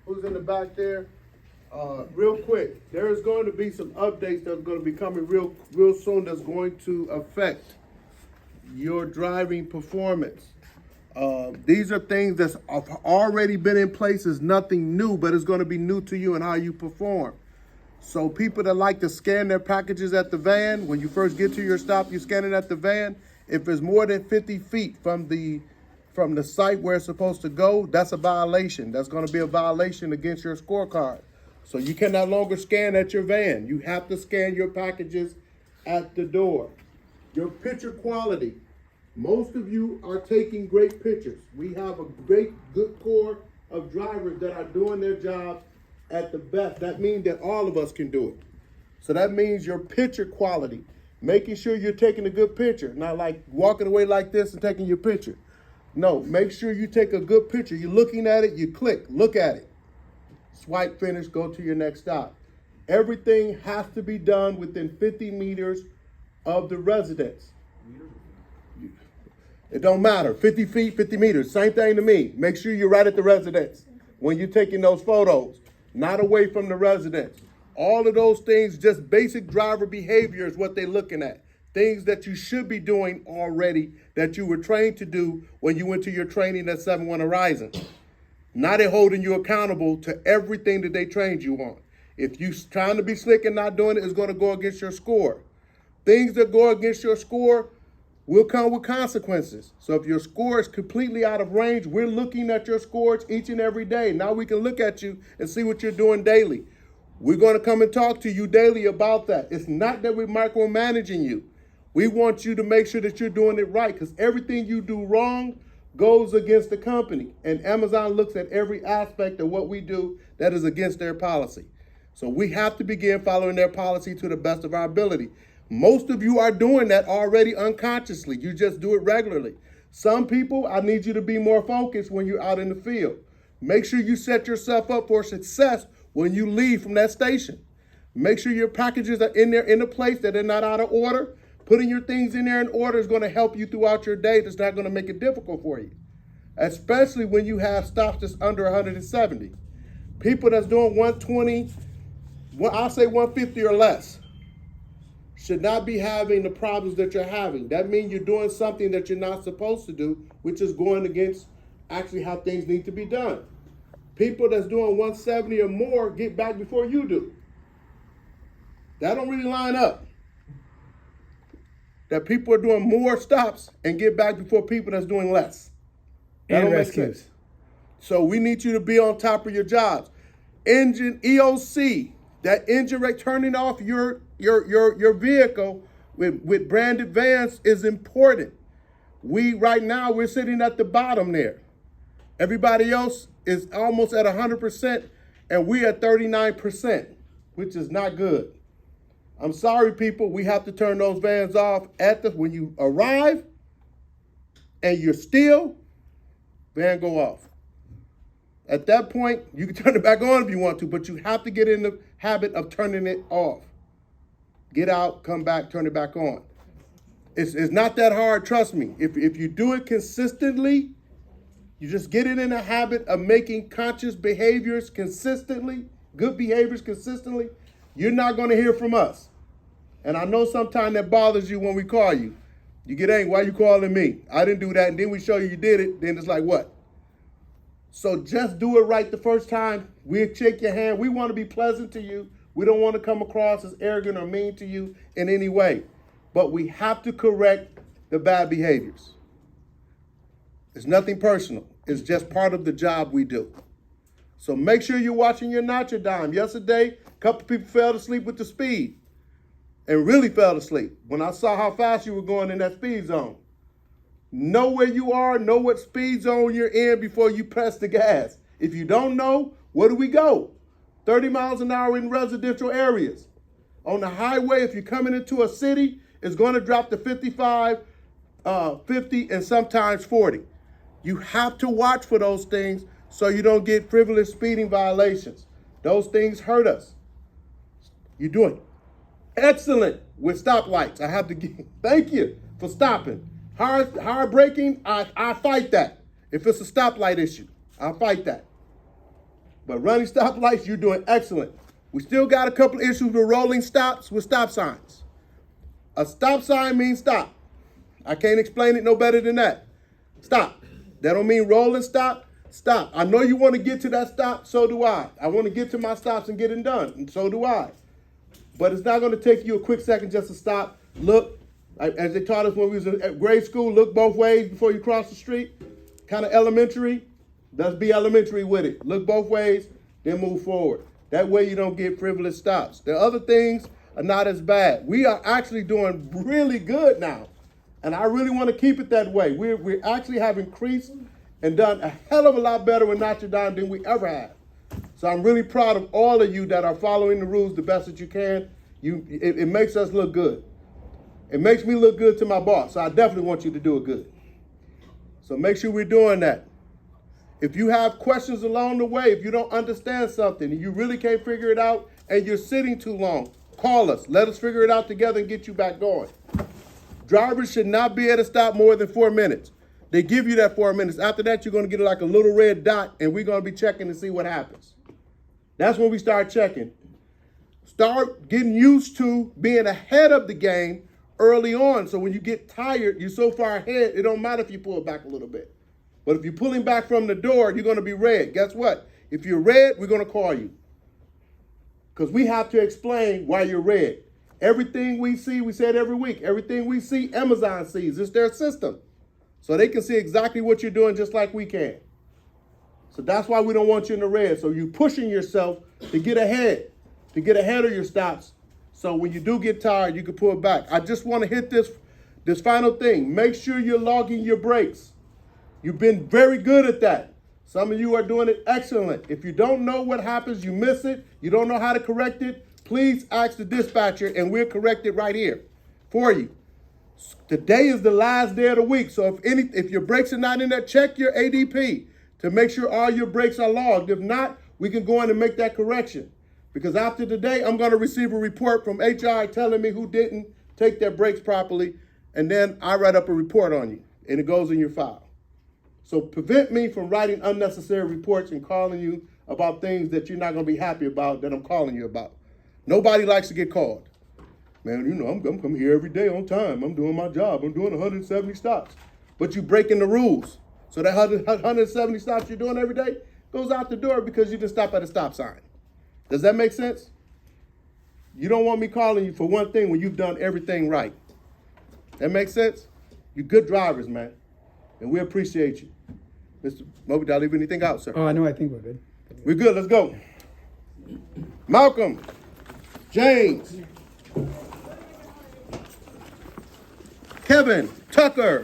who's in the back there, real quick, there is going to be some updates that's going to be coming real soon that's going to affect your driving performance. These are things that's already been in place. It's nothing new, but it's going to be new to you and how you perform. So people that like to scan their packages at the van, when you first get to your stop, you scan it at the van. If it's more than 50 feet from the site where it's supposed to go, that's a violation. That's going to be a violation against your scorecard. So you can no longer scan at your van. You have to scan your packages at the door. Your picture quality. Most of you are taking great pictures. We have a good core of drivers that are doing their jobs at the best. That means that all of us can do it. So that means your picture quality, making sure you're taking a good picture, not like walking away like this and taking your picture. No, make sure you take a good picture. You're looking at it, you click, look at it. Swipe, finish, go to your next stop. Everything has to be done within 50 meters of the residence. It don't matter, 50 feet, 50 meters, same thing to me. Make sure you're right at the residence when you're taking those photos, not away from the residence. All of those things, just basic driver behavior is what they're looking at. Things that you should be doing already that you were trained to do when you went to your training at 7-1 Horizon. Now they're holding you accountable to everything that they trained you on. If you're trying to be slick and not doing it, it's going to go against your score. Things that go against your score will come with consequences. So if your score is completely out of range, we're looking at your scores each and every day. Now we can look at you and see what you're doing daily. We're going to come and talk to you daily about that. It's not that we're micromanaging you. We want you to make sure that you're doing it right, because everything you do wrong goes against the company. And Amazon looks at every aspect of what we do that is against their policy. So we have to begin following their policy to the best of our ability. Most of you are doing that already unconsciously. You just do it regularly. Some people, I need you to be more focused when you're out in the field. Make sure you set yourself up for success when you leave from that station. Make sure your packages are in there in a place that they're not out of order. Putting your things in there in order is going to help you throughout your day. It's not going to make it difficult for you, especially when you have stops that's under 170. People that's doing 120, I'll say 150 or less, should not be having the problems that you're having. That means you're doing something that you're not supposed to do, which is going against actually how things need to be done. People that's doing 170 or more get back before you do. That don't really line up. That people are doing more stops and get back before people that's doing less. That don't make sense. So we need you to be on top of your jobs. Engine EOC, that engine rate, turning off your vehicle with branded vans is important. Right now we're sitting at the bottom there. Everybody else is almost at 100% and we at 39%, which is not good. I'm sorry, people, we have to turn those vans off when you arrive and you're still, van go off. At that point, you can turn it back on if you want to, but you have to get in the habit of turning it off. Get out, come back, turn it back on. It's not that hard, trust me. If you do it consistently, you just get it in the habit of making conscious behaviors consistently, good behaviors consistently, you're not going to hear from us. And I know sometimes that bothers you when we call you. You get angry, why are you calling me? I didn't do that, and then we show you did it, then it's like, what? So just do it right the first time. We'll shake your hand. We want to be pleasant to you. We don't want to come across as arrogant or mean to you in any way. But we have to correct the bad behaviors. It's nothing personal. It's just part of the job we do. So make sure you're watching your nacho dime. Yesterday, a couple people fell asleep with the speed and really fell asleep when I saw how fast you were going in that speed zone. Know where you are, know what speed zone you're in before you press the gas. If you don't know, where do we go? 30 miles an hour in residential areas. On the highway, if you're coming into a city, it's going to drop to 55, 50, and sometimes 40. You have to watch for those things so you don't get frivolous speeding violations. Those things hurt us. You're doing excellent with stoplights. I have to thank you for stopping. Hard braking, I fight that. If it's a stoplight issue, I'll fight that. But running stoplights, you're doing excellent. We still got a couple issues with rolling stops with stop signs. A stop sign means stop. I can't explain it no better than that. Stop. That don't mean roll and stop. Stop. I know you want to get to that stop, so do I. I want to get to my stops and get it done, and so do I. But it's not going to take you a quick second just to stop, look, as they taught us when we was at grade school, look both ways before you cross the street. Kind of elementary. Let's be elementary with it. Look both ways, then move forward. That way you don't get frivolous stops. The other things are not as bad. We are actually doing really good now. And I really want to keep it that way. We actually have increased and done a hell of a lot better with Notre Dame than we ever have. So I'm really proud of all of you that are following the rules the best that you can. It makes us look good. It makes me look good to my boss. So I definitely want you to do it good. So make sure we're doing that. If you have questions along the way, if you don't understand something and you really can't figure it out and you're sitting too long, call us. Let us figure it out together and get you back going. Drivers should not be at a stop more than 4 minutes. They give you that 4 minutes. After that, you're going to get like a little red dot, and we're going to be checking to see what happens. That's when we start checking. Start getting used to being ahead of the game early on. So when you get tired, you're so far ahead, it don't matter if you pull back a little bit. But if you're pulling back from the door, you're going to be red. Guess what? If you're red, we're going to call you. Because we have to explain why you're red. Everything we see, we say it every week, everything we see, Amazon sees. It's their system. So they can see exactly what you're doing just like we can. So that's why we don't want you in the red. So you're pushing yourself to get ahead of your stops. So when you do get tired, you can pull back. I just want to hit this final thing. Make sure you're logging your brakes. You've been very good at that. Some of you are doing it excellent. If you don't know what happens, you miss it, you don't know how to correct it, please ask the dispatcher and we'll correct it right here for you. Today is the last day of the week. So if your brakes are not in there, check your ADP to make sure all your brakes are logged. If not, we can go in and make that correction. Because after today, I'm going to receive a report from HR telling me who didn't take their brakes properly. And then I write up a report on you and it goes in your file. So prevent me from writing unnecessary reports and calling you about things that you're not going to be happy about that I'm calling you about. Nobody likes to get called. Man, you know, I'm coming here every day on time. I'm doing my job. I'm doing 170 stops. But you're breaking the rules. So that 170 stops you're doing every day goes out the door because you didn't stop at a stop sign. Does that make sense? You don't want me calling you for one thing when you've done everything right. That makes sense? You're good drivers, man. And we appreciate you. Mr. Moby, did I leave anything out, sir? Oh, no, I think we're good. We're good. Let's go. Malcolm. James. Kevin. Tucker.